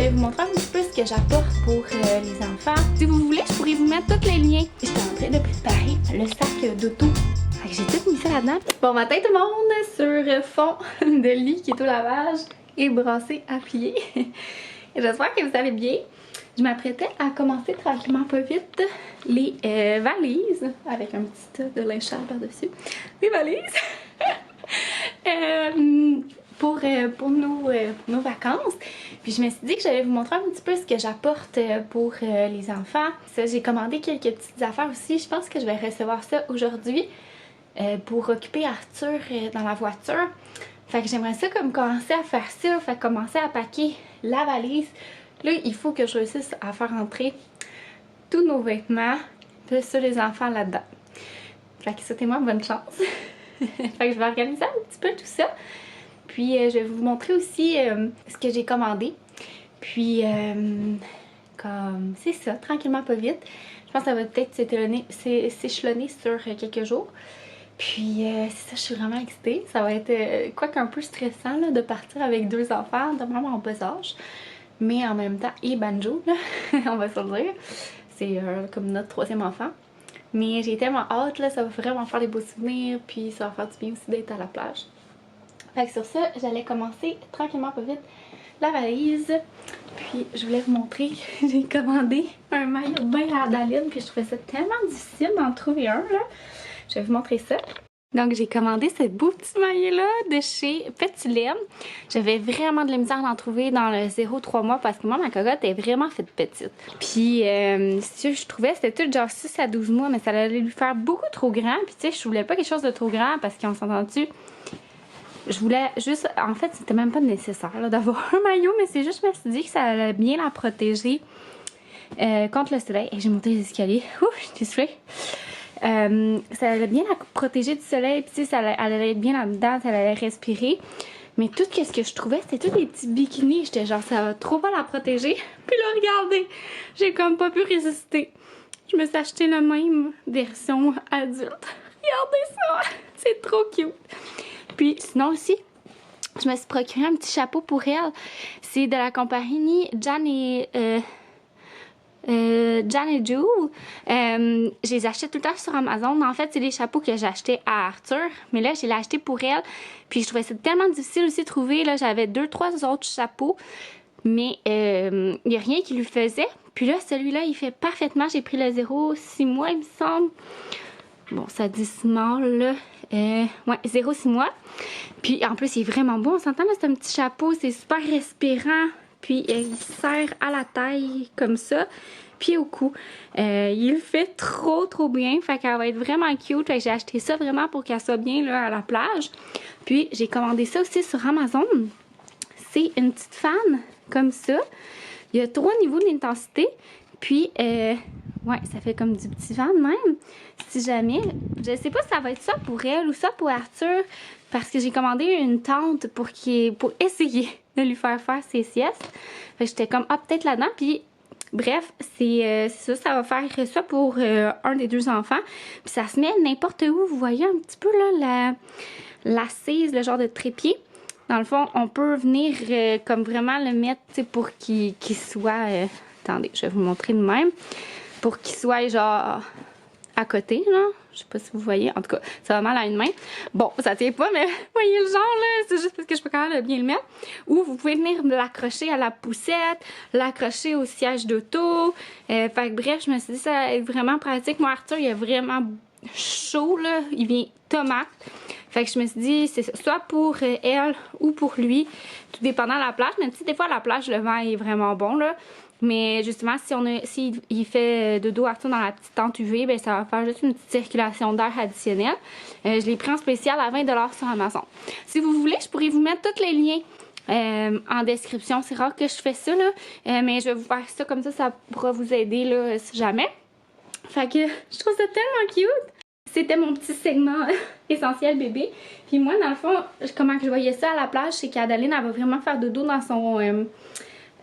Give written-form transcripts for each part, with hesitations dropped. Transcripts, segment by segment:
j'allais vous montrer un petit peu ce que j'apporte pour les enfants. Si vous voulez, je pourrais vous mettre tous les liens. J'étais en train de préparer le sac d'auto. J'ai tout mis ça là-dedans. Bon matin tout le monde, sur fond de lit qui est au lavage et brassé à plier. J'espère que vous allez bien. Je m'apprêtais à commencer tranquillement pas vite les valises avec un petit tas de linge sale par-dessus. Les valises! pour nos vacances. Puis je me suis dit que j'allais vous montrer un petit peu ce que j'apporte pour les enfants. Ça, j'ai commandé quelques petites affaires aussi. Je pense que je vais recevoir ça aujourd'hui pour occuper Arthur dans la voiture. Fait que j'aimerais ça comme commencer à faire ça. Fait que commencer à packer la valise. Là, il faut que je réussisse à faire entrer tous nos vêtements, puis ça, les enfants là-dedans. Fait que souhaitez-moi bonne chance. Fait que je vais organiser un petit peu tout ça. Puis je vais vous montrer aussi ce que j'ai commandé. Puis comme c'est ça, tranquillement pas vite. Je pense que ça va peut-être s'échelonner sur quelques jours. Puis c'est ça, je suis vraiment excitée. Ça va être quoique un peu stressant là, de partir avec deux enfants de même en bas âge. Mais en même temps, et banjo, là, on va se le dire. C'est comme notre troisième enfant. Mais j'ai tellement hâte, là, ça va vraiment faire des beaux souvenirs. Puis ça va faire du bien aussi d'être à la plage. Fait que sur ça, j'allais commencer tranquillement pas vite la valise. Puis je voulais vous montrer, j'ai commandé un maillot de bain à Adaline. Puis je trouvais ça tellement difficile d'en trouver un, là. Je vais vous montrer ça. Donc j'ai commandé ce beau petit maillot-là de chez Petit Laine. J'avais vraiment de la misère d'en trouver dans le 0-3 mois parce que moi, ma cocotte est vraiment faite petite. Puis ce que je trouvais, c'était tout genre 6 à 12 mois, mais ça allait lui faire beaucoup trop grand. Puis tu sais, je voulais pas quelque chose de trop grand parce qu'on s'entend-tu. Je voulais juste, en fait, c'était même pas nécessaire d'avoir un maillot, mais c'est juste, je me suis dit que ça allait bien la protéger contre le soleil. Et j'ai monté les escaliers. Ouh, j'étais soufflée. Ça allait bien la protéger du soleil, puis tu sais, elle allait être bien là-dedans, ça allait respirer. Mais tout ce que je trouvais, c'était tous des petits bikinis. J'étais genre, ça va trop pas la protéger. Puis là, regardez, j'ai comme pas pu résister. Je me suis acheté la même version adulte. Regardez ça, c'est trop cute. Puis sinon aussi, je me suis procuré un petit chapeau pour elle. C'est de la compagnie Jan et Jewel. Je les achetais tout le temps sur Amazon. En fait, c'est des chapeaux que j'achetais à Arthur. Mais là, je l'ai acheté pour elle. Puis je trouvais ça tellement difficile aussi de trouver. Là, j'avais 2-3 autres chapeaux. Mais il n'y a rien qui lui faisait. Puis là, celui-là, il fait parfaitement. J'ai pris le 0-6 mois, il me semble. Bon, ça dit small, là. Ouais, 0-6 mois. Puis en plus, il est vraiment beau. On s'entend, là, c'est un petit chapeau. C'est super respirant. Puis il serre à la taille comme ça. Puis au cou. Il fait trop bien. Fait qu'elle va être vraiment cute. Fait que j'ai acheté ça vraiment pour qu'elle soit bien là, à la plage. Puis j'ai commandé ça aussi sur Amazon. C'est une petite fan comme ça. Il y a 3 niveaux d'intensité. Puis ouais, ça fait comme du petit vent de même. Si jamais, je sais pas si ça va être ça pour elle ou ça pour Arthur. Parce que j'ai commandé une tente pour essayer de lui faire ses siestes. Fait que j'étais comme, ah, peut-être là-dedans. Puis, bref, c'est ça, ça va faire ça pour un des deux enfants. Puis ça se met n'importe où. Vous voyez un petit peu là l'assise, le genre de trépied. Dans le fond, on peut venir comme vraiment le mettre pour qu'il soit... attendez, je vais vous montrer de même. Pour qu'il soit genre à côté, là. Je sais pas si vous voyez. En tout cas, ça va mal à une main. Bon, ça tient pas, mais voyez le genre, là. C'est juste parce que je peux quand même bien le mettre. Ou vous pouvez venir l'accrocher à la poussette, l'accrocher au siège d'auto. Fait que bref, je me suis dit ça va être vraiment pratique. Moi, Arthur, il est vraiment chaud, là. Il vient tomate. Fait que je me suis dit, c'est soit pour elle ou pour lui, tout dépendant de la plage. Mais tu sais, des fois, à la plage, le vent est vraiment bon, là. Mais justement, s'il fait dodo Arthur dans la petite tente UV, ben ça va faire juste une petite circulation d'air additionnelle. Je l'ai pris en spécial à 20 $ sur Amazon. Si vous voulez, je pourrais vous mettre tous les liens en description. C'est rare que je fais ça, là. Mais je vais vous faire ça comme ça pourra vous aider, là, si jamais. Fait que je trouve ça tellement cute. C'était mon petit segment essentiel bébé. Puis moi, dans le fond, comment que je voyais ça à la plage, c'est qu'Adaline, elle va vraiment faire dodo dans son...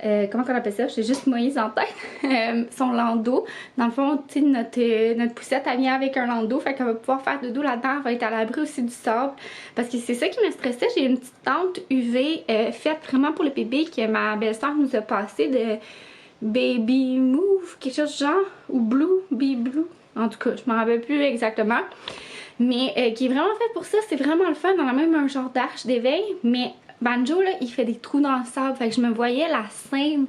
comment on appelle ça? J'ai juste Moïse en tête. Son landau. Dans le fond, tu sais, notre poussette, elle vient avec un landau. Fait qu'elle va pouvoir faire dodo là-dedans. Elle va être à l'abri aussi du sable. Parce que c'est ça qui me stressait. J'ai une petite tente UV faite vraiment pour le bébé que ma belle-sœur nous a passé de Baby Move, quelque chose du genre. Ou Blue, Be Blue. En tout cas, je m'en rappelle plus exactement. Mais qui est vraiment faite pour ça. C'est vraiment le fun. On a même un genre d'arche d'éveil. Mais Banjo, là, il fait des trous dans le sable. Fait que je me voyais la scène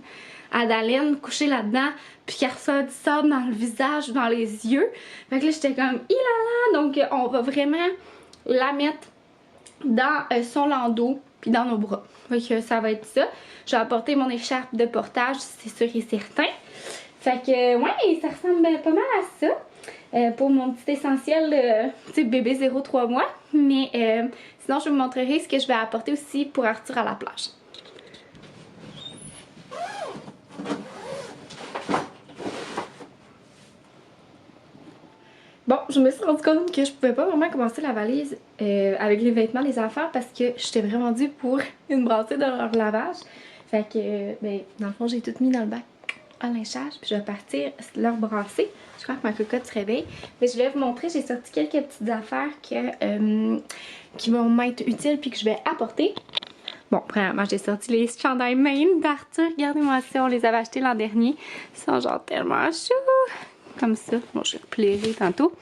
à Daline couchée là-dedans, puis qu'elle reçoit du sable dans le visage ou dans les yeux. Fait que là, j'étais comme, ilala! Donc, on va vraiment la mettre dans son landau, puis dans nos bras. Fait que ça va être ça. Je vais apporter mon écharpe de portage, c'est sûr et certain. Fait que, ouais, ça ressemble pas mal à ça. Pour mon petit essentiel, tu sais, bébé 0-3 mois. Mais sinon, je vous montrerai ce que je vais apporter aussi pour Arthur à la plage. Bon, je me suis rendu compte que je pouvais pas vraiment commencer la valise avec les vêtements des enfants parce que j'étais vraiment due pour une brassée de leur lavage. Fait que, ben, dans le fond, j'ai tout mis dans le bac à lynchage, puis je vais partir leur brasser. Je crois que ma cocotte se réveille. Mais je vais vous montrer, j'ai sorti quelques petites affaires qui vont m'être utiles puis que je vais apporter. Bon, premièrement, j'ai sorti les chandails Maine d'Arthur. Regardez-moi ça, on les avait achetés l'an dernier. Ils sont genre tellement chou! Comme ça. Bon, je vais plairer tantôt.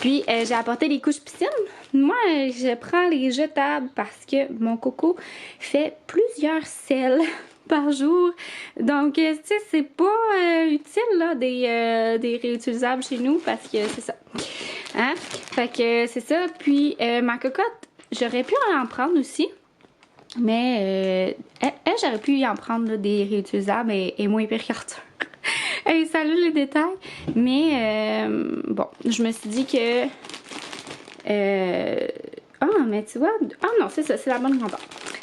Puis, j'ai apporté les couches piscine. Moi, je prends les jetables parce que mon coco fait plusieurs selles par jour. Donc, tu sais, c'est pas utile, là, des réutilisables chez nous parce que c'est ça. Hein? Fait que c'est ça. Puis, ma cocotte, j'aurais pu en prendre aussi. Mais, elle j'aurais pu y en prendre là, des réutilisables et moins pire qu'Arthur. Hey, salut les détails. Mais, bon, je me suis dit que... Ah, mais tu vois... Ah non, c'est ça, c'est la bonne grandeur.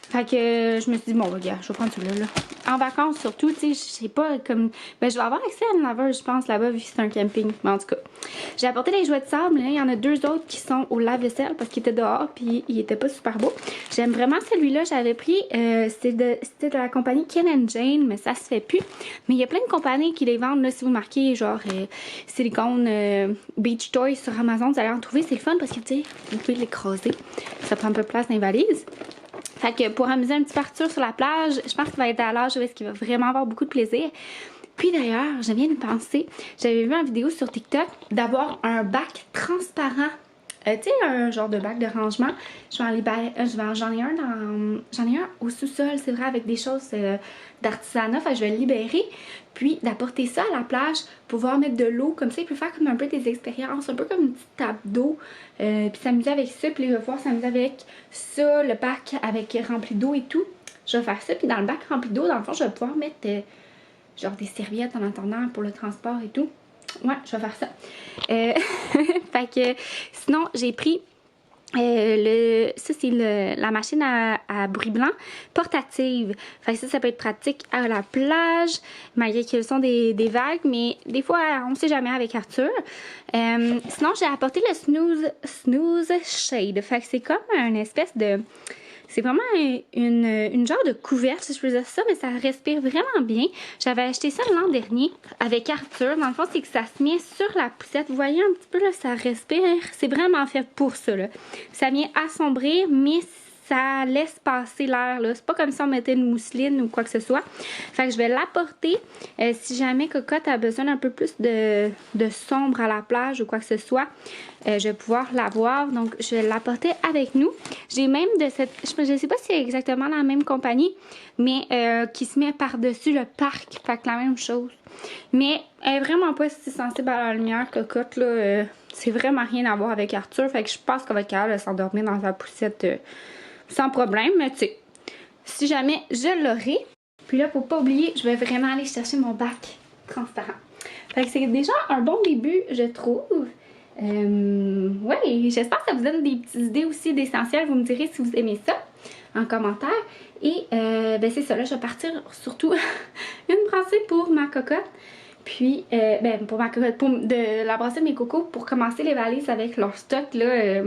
Fait que je me suis dit, bon, regarde, je vais prendre celui-là, là. En vacances, surtout, tu sais, je sais pas, comme... Ben, je vais avoir accès à une laveuse, je pense, là-bas, vu que c'est un camping. Mais en tout cas, j'ai apporté les jouets de sable. Là, il y en a deux autres qui sont au lave-vaisselle parce qu'ils étaient dehors, puis ils étaient pas super beaux. J'aime vraiment celui-là. J'avais pris, c'était de la compagnie Ken & Jane, mais ça se fait plus. Mais il y a plein de compagnies qui les vendent, là, si vous marquez, genre, silicone Beach Toys sur Amazon, vous allez en trouver. C'est le fun parce que, tu sais, vous pouvez l'écraser. Ça prend un peu de place dans les valises. Fait que pour amuser un petit Arthur sur la plage, je pense qu'il va être à l'âge où est-ce qu'il va vraiment avoir beaucoup de plaisir. Puis d'ailleurs, je viens de penser, j'avais vu une vidéo sur TikTok d'avoir un bac transparent. Tu sais, un genre de bac de rangement. J'en ai un au sous-sol, c'est vrai, avec des choses d'artisanat. Fait que je vais le libérer. Puis d'apporter ça à la plage, pouvoir mettre de l'eau. Comme ça, il peut faire comme un peu des expériences, un peu comme une petite table d'eau. Puis s'amuser avec ça. Puis il va pouvoir s'amuser avec ça, le bac avec rempli d'eau et tout. Je vais faire ça. Puis dans le bac rempli d'eau, dans le fond, je vais pouvoir mettre genre des serviettes en attendant pour le transport et tout. Ouais, je vais faire ça. Fait que sinon, j'ai pris ça c'est la machine à bruit blanc portative. Fait que ça peut être pratique à la plage, malgré que le son des vagues, mais des fois, on sait jamais avec Arthur. Sinon, j'ai apporté le Snooze Shade. Fait que c'est comme une espèce de... C'est vraiment une genre de couverte, si je peux dire ça, mais ça respire vraiment bien. J'avais acheté ça l'an dernier avec Arthur. Dans le fond, c'est que ça se met sur la poussette. Vous voyez un petit peu, là, ça respire. C'est vraiment fait pour ça, là. Ça vient assombrir, mais ça laisse passer l'air, là. C'est pas comme si on mettait une mousseline ou quoi que ce soit. Fait que je vais l'apporter. Si jamais Cocotte a besoin d'un peu plus de sombre à la plage ou quoi que ce soit, je vais pouvoir l'avoir. Donc, je vais l'apporter avec nous. J'ai même de cette... Je sais pas si c'est exactement la même compagnie, mais qui se met par-dessus le parc. Fait que la même chose. Mais elle est vraiment pas si sensible à la lumière, Cocotte, là. C'est vraiment rien à voir avec Arthur. Fait que je pense qu'elle va être capable de s'endormir dans sa poussette sans problème. Mais tu sais, si jamais je l'aurai. Puis là, pour pas oublier, je vais vraiment aller chercher mon bac transparent. Fait que c'est déjà un bon début, je trouve. Ouais, j'espère que ça vous donne des petites idées aussi d'essentiel. Vous me direz si vous aimez ça en commentaire. Et ben c'est ça, là, je vais partir surtout une brassée pour ma cocotte. Puis, ben pour ma cocotte, pour de la brassée de mes cocos pour commencer les valises avec leur stock, là,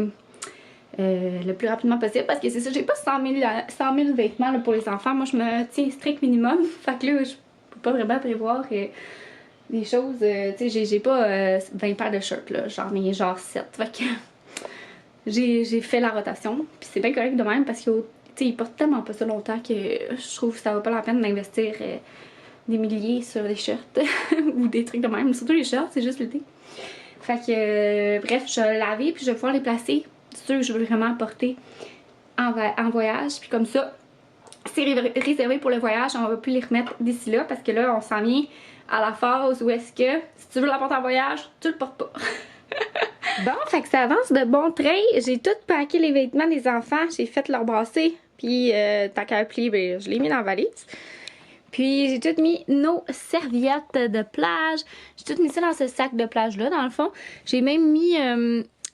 le plus rapidement possible parce que c'est ça, j'ai pas 100 000 vêtements là, pour les enfants. Moi, je me tiens strict minimum. Fait que là, je peux pas vraiment prévoir des choses. Tu sais, j'ai pas 20 paires de shirts là, j'en ai genre 7. Fait que j'ai fait la rotation. Puis c'est bien correct de même parce que ils portent tellement pas ça longtemps que je trouve que ça vaut pas la peine d'investir des milliers sur des shirts ou des trucs de même. Surtout les shirts, c'est juste l'été. Fait que bref, je vais laver puis je vais pouvoir les placer. C'est sûr que je veux vraiment porter en voyage. Puis comme ça, c'est réservé pour le voyage. On va plus les remettre d'ici là parce que là, on s'en vient à la phase où est-ce que si tu veux la porter en voyage, tu le portes pas. Bon, fait que ça avance de bon train. J'ai tout packé les vêtements des enfants. J'ai fait leur brassée. Puis tant qu'à plier, ben, je l'ai mis dans la valise. Puis j'ai tout mis nos serviettes de plage. J'ai tout mis ça dans ce sac de plage-là, dans le fond. J'ai même mis,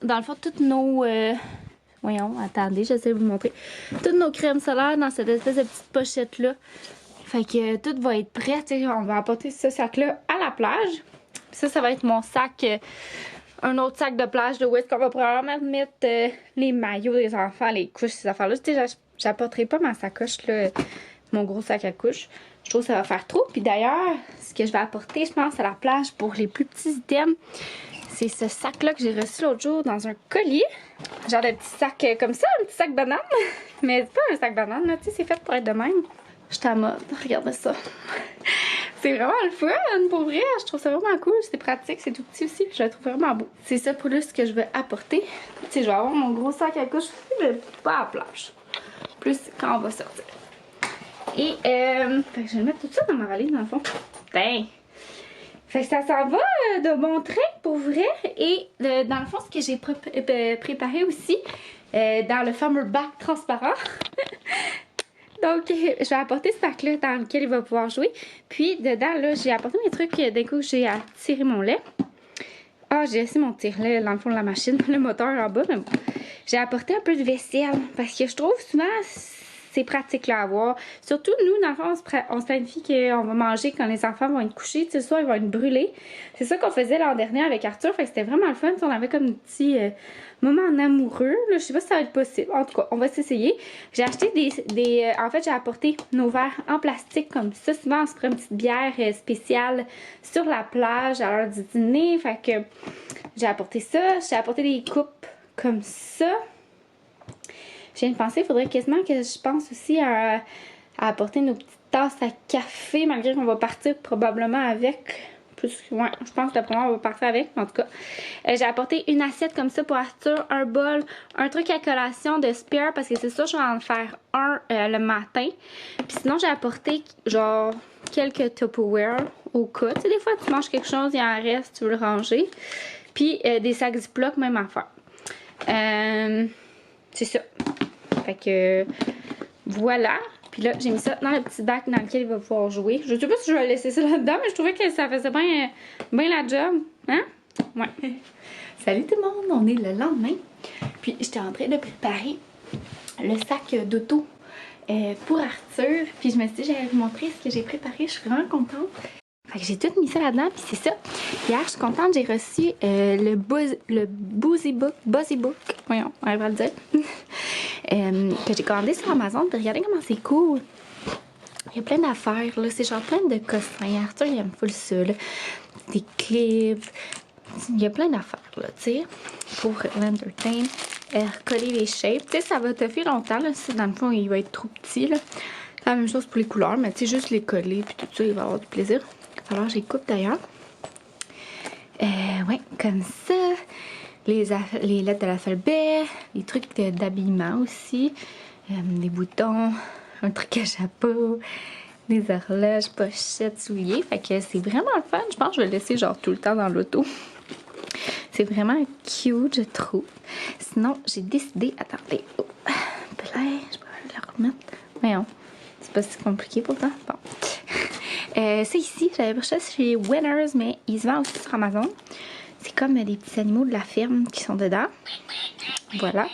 dans le fond, toutes nos... voyons, attendez, j'essaie de vous montrer. Toutes nos crèmes solaires dans cette espèce de petite pochette-là. Fait que tout va être prêt. T'sais, on va apporter ce sac-là à la plage. Puis ça va être mon sac... un autre sac de plage de où est-ce qu'on va probablement mettre les maillots des enfants, les couches, ces affaires-là. Tu sais, j'apporterai pas ma sacoche, là, mon gros sac à couches. Je trouve que ça va faire trop. Puis d'ailleurs, ce que je vais apporter, je pense, à la plage pour les plus petits items, c'est ce sac-là que j'ai reçu l'autre jour dans un collier. Genre de petit sac comme ça, un petit sac banane. Mais c'est pas un sac banane, là, tu sais, c'est fait pour être de même. Je suis à mode, regardez ça. C'est vraiment le fun, pour vrai. Je trouve ça vraiment cool. C'est pratique, c'est tout petit aussi. Puis je le trouve vraiment beau. C'est ça pour ce que je vais apporter. Tu sais, je vais avoir mon gros sac à couche, mais pas à la plage. Plus quand on va sortir. Et fait que je vais mettre tout ça dans ma valise, dans le fond. Ben. Fait que ça s'en va de bon train, pour vrai. Et dans le fond, ce que j'ai préparé aussi, dans le fameux bac transparent. Donc, je vais apporter ce sac-là dans lequel il va pouvoir jouer. Puis, dedans, là, j'ai apporté mes trucs. D'un coup, j'ai à tirer mon lait. Ah, j'ai laissé mon tire-lait dans le fond de la machine, le moteur en bas, mais bon. J'ai apporté un peu de vaisselle parce que je trouve souvent c'est pratique là à avoir. Surtout, nous, dans le fond, on se planifie qu'on va manger quand les enfants vont être couchés. Tu sais, le soir, ils vont être brûlés. C'est ça qu'on faisait l'an dernier avec Arthur. Fait que c'était vraiment le fun. On avait comme un petit moment en amoureux. Là, je sais pas si ça va être possible. En tout cas, on va s'essayer. J'ai acheté en fait, j'ai apporté nos verres en plastique comme ça. Souvent, on se prend une petite bière spéciale sur la plage à l'heure du dîner. Fait que j'ai apporté ça. J'ai apporté des coupes comme ça. J'ai une pensée, il faudrait quasiment que je pense aussi à apporter nos petites tasses à café, malgré qu'on va partir probablement avec. Ouais, je pense que d'après moi, on va partir avec, en tout cas. J'ai apporté une assiette comme ça pour Arthur, un bol, un truc à collation de spare, parce que c'est ça, je vais en faire un le matin. Puis sinon, j'ai apporté, genre, quelques Tupperware au cas. Tu sais, des fois, tu manges quelque chose, il en reste, tu veux le ranger. Puis des sacs Ziploc, même affaire. C'est ça. Fait que voilà. Puis là, j'ai mis ça dans le petit bac dans lequel il va pouvoir jouer. Je sais pas si je vais laisser ça là-dedans, mais je trouvais que ça faisait bien la job. Hein? Ouais. Salut tout le monde, on est le lendemain. Puis j'étais en train de préparer le sac d'auto pour Arthur. Puis je me suis dit, j'allais vous montrer ce que j'ai préparé. Je suis vraiment contente. Fait que j'ai tout mis ça là-dedans, puis c'est ça. Hier, je suis contente, j'ai reçu le Buzzy Book, voyons, on va le dire, que j'ai commandé sur Amazon. Puis regardez comment c'est cool. Il y a plein d'affaires, là. C'est genre plein de cossins. Arthur, il aime full ça, là. Des clips. Il y a plein d'affaires, là, tu sais, pour l'entertain. Recoller les shapes. Tu sais, ça va te faire longtemps, là. Si dans le fond, il va être trop petit, là. C'est la même chose pour les couleurs, mais tu sais, juste les coller, puis tout ça, il va avoir du plaisir. Alors, j'ai coupe d'ailleurs. Ouais, comme ça. Les lettres de l'alphabet. Les trucs d'habillement aussi. Des boutons. Un truc à chapeau. Des horloges, pochettes, souliers. Fait que c'est vraiment le fun. Je pense que je vais le laisser genre tout le temps dans l'auto. C'est vraiment cute, je trouve. Sinon, j'ai décidé... Attendez. Oh, je peux le remettre. Voyons. C'est pas si compliqué pourtant. Bon. C'est ici, j'avais acheté chez Winners, mais ils se vendent aussi sur Amazon. C'est comme des petits animaux de la ferme qui sont dedans. Voilà.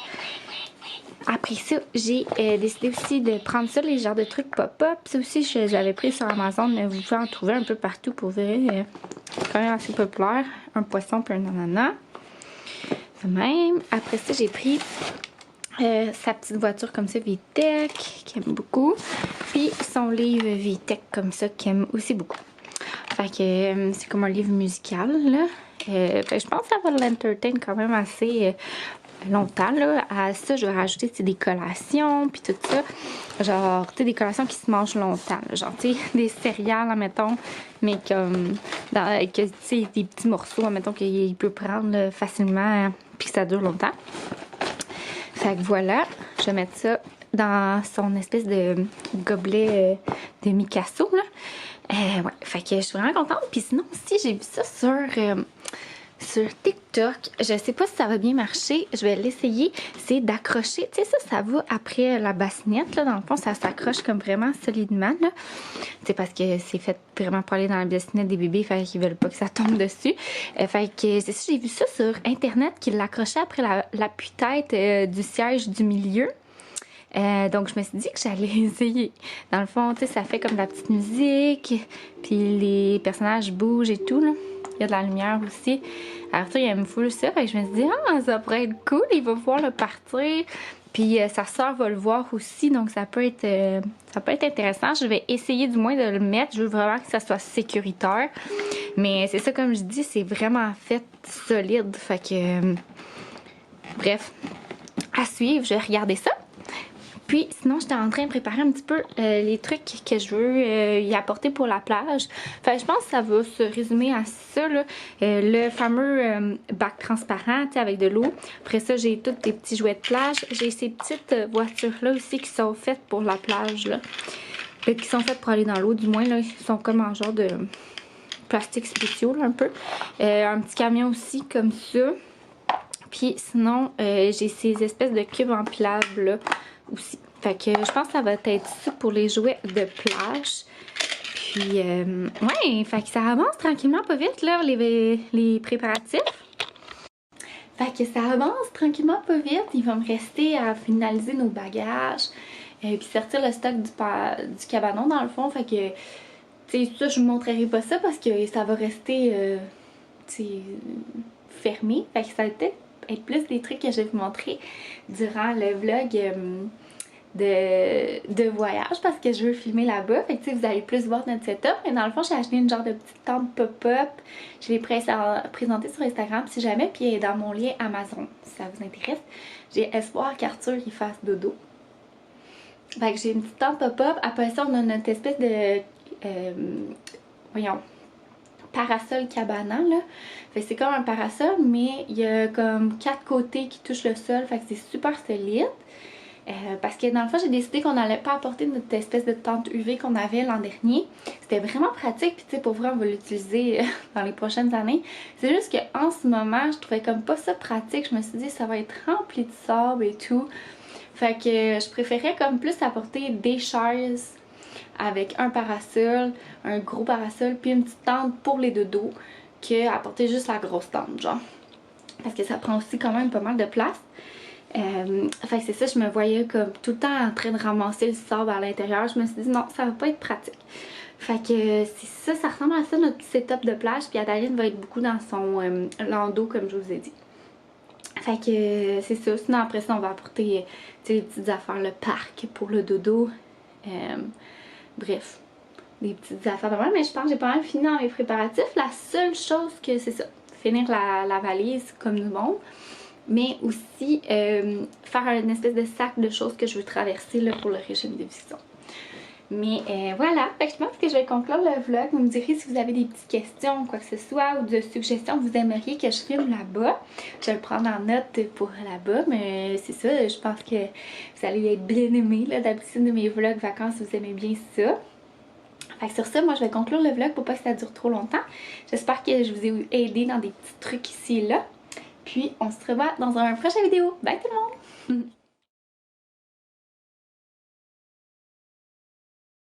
Après ça, j'ai décidé aussi de prendre ça, les genres de trucs pop-up. Ça aussi, je l'avais pris sur Amazon, mais vous pouvez en trouver un peu partout pour vrai. C'est quand même assez populaire. Un poisson puis un ananas. De même. Après ça, j'ai pris Sa petite voiture comme ça, VTech, qu'il aime beaucoup. Puis son livre VTech comme ça, qu'il aime aussi beaucoup. Fait que c'est comme un livre musical, là. Fait que je pense que ça va l'entertain quand même assez longtemps, là. À ça, je vais rajouter des collations, puis tout ça. Genre, tu sais, des collations qui se mangent longtemps. Là. Genre, tu sais, des céréales, admettons, mais comme, que, tu sais, des petits morceaux, admettons, qu'il peut prendre là, facilement, hein, puis que ça dure longtemps. Fait que voilà, je vais mettre ça dans son espèce de gobelet de Picasso, là. Ouais, fait que je suis vraiment contente. Puis sinon aussi, j'ai vu ça sur TikTok. Je sais pas si ça va bien marcher. Je vais l'essayer. C'est d'accrocher. Tu sais, ça va après la bassinette, là. Dans le fond, ça s'accroche comme vraiment solidement, là. C'est parce que c'est fait vraiment pour aller dans la bassinette des bébés. Fait qu'ils veulent pas que ça tombe dessus. Fait que c'est ça, j'ai vu ça sur Internet qu'ils l'accrochaient après l'appui-tête du siège du milieu. Donc je me suis dit que j'allais essayer. Dans le fond, tu sais, ça fait comme de la petite musique, puis les personnages bougent et tout, là. Il y a de la lumière aussi. Arthur, il aime full ça, fait que je me suis dit, ah, ça pourrait être cool, il va pouvoir le partir. Puis sa soeur va le voir aussi, donc ça peut être intéressant. Je vais essayer du moins de le mettre. Je veux vraiment que ça soit sécuritaire. Mais c'est ça, comme je dis, c'est vraiment fait solide. Fait que, bref, à suivre, je vais regarder ça. Puis sinon, j'étais en train de préparer un petit peu les trucs que je veux y apporter pour la plage. Fait que je pense que ça va se résumer à ça, là. Le fameux bac transparent, tu sais, avec de l'eau. Après ça, j'ai tous des petits jouets de plage. J'ai ces petites voitures-là aussi qui sont faites pour la plage, là. Qui sont faites pour aller dans l'eau, du moins, là. Ils sont comme en genre de plastique spéciaux, là, un peu. Un petit camion aussi, comme ça. Puis sinon, j'ai ces espèces de cubes empilables, là, aussi. Fait que je pense que ça va être ça pour les jouets de plage. Puis, ouais, fait que ça avance tranquillement pas vite, là, les préparatifs. Fait que ça avance tranquillement pas vite. Il va me rester à finaliser nos bagages. Puis sortir le stock du cabanon, dans le fond. Fait que, tu sais, ça, je vous montrerai pas ça parce que ça va rester, tu sais, fermé. Fait que ça va peut-être être plus des trucs que je vais vous montrer durant le vlog de voyage parce que je veux filmer là-bas. Fait que tu sais, vous allez plus voir notre setup. Mais dans le fond, j'ai acheté une genre de petite tente pop-up. Je l'ai présentée sur Instagram si jamais. Puis elle est dans mon lien Amazon si ça vous intéresse. J'ai espoir qu'Arthur il fasse dodo. Fait que j'ai une petite tente pop-up. Après ça, on a notre espèce de parasol cabana, là. Fait que c'est comme un parasol, mais il y a comme 4 côtés qui touchent le sol. Fait que c'est super solide. Parce que dans le fond, j'ai décidé qu'on n'allait pas apporter notre espèce de tente UV qu'on avait l'an dernier. C'était vraiment pratique, puis tu sais, pour vrai, on va l'utiliser dans les prochaines années. C'est juste qu'en ce moment, je trouvais comme pas ça pratique. Je me suis dit, ça va être rempli de sable et tout. Fait que je préférais comme plus apporter des chaises avec un parasol, un gros parasol, puis une petite tente pour les dodos, que apporter juste la grosse tente, genre. Parce que ça prend aussi quand même pas mal de place. Fait que c'est ça, je me voyais comme tout le temps en train de ramasser le sable à l'intérieur. Je me suis dit non, ça va pas être pratique. Fait que c'est ça, ça ressemble à ça notre petit setup de plage. Puis Adaline va être beaucoup dans son landau comme je vous ai dit. Fait que c'est ça, sinon après ça on va apporter des petites affaires, le parc pour le dodo. Bref, des petites affaires de moi. Mais je pense que j'ai pas mal fini dans mes préparatifs. La seule chose que c'est ça, finir la valise comme du monde. Mais aussi faire une espèce de sac de choses que je veux traverser là, pour le régime de Visson. Mais voilà, fait que je pense que je vais conclure le vlog. Vous me direz si vous avez des petites questions, quoi que ce soit, ou de suggestions que vous aimeriez que je filme là-bas. Je vais le prendre en note pour là-bas, mais c'est ça, je pense que vous allez être bien aimés. D'habitude de mes vlogs vacances, vous aimez bien ça. Fait que sur ça, moi je vais conclure le vlog pour pas que ça dure trop longtemps. J'espère que je vous ai aidé dans des petits trucs ici et là. Puis on se revoit dans un prochain vidéo. Bye tout le monde!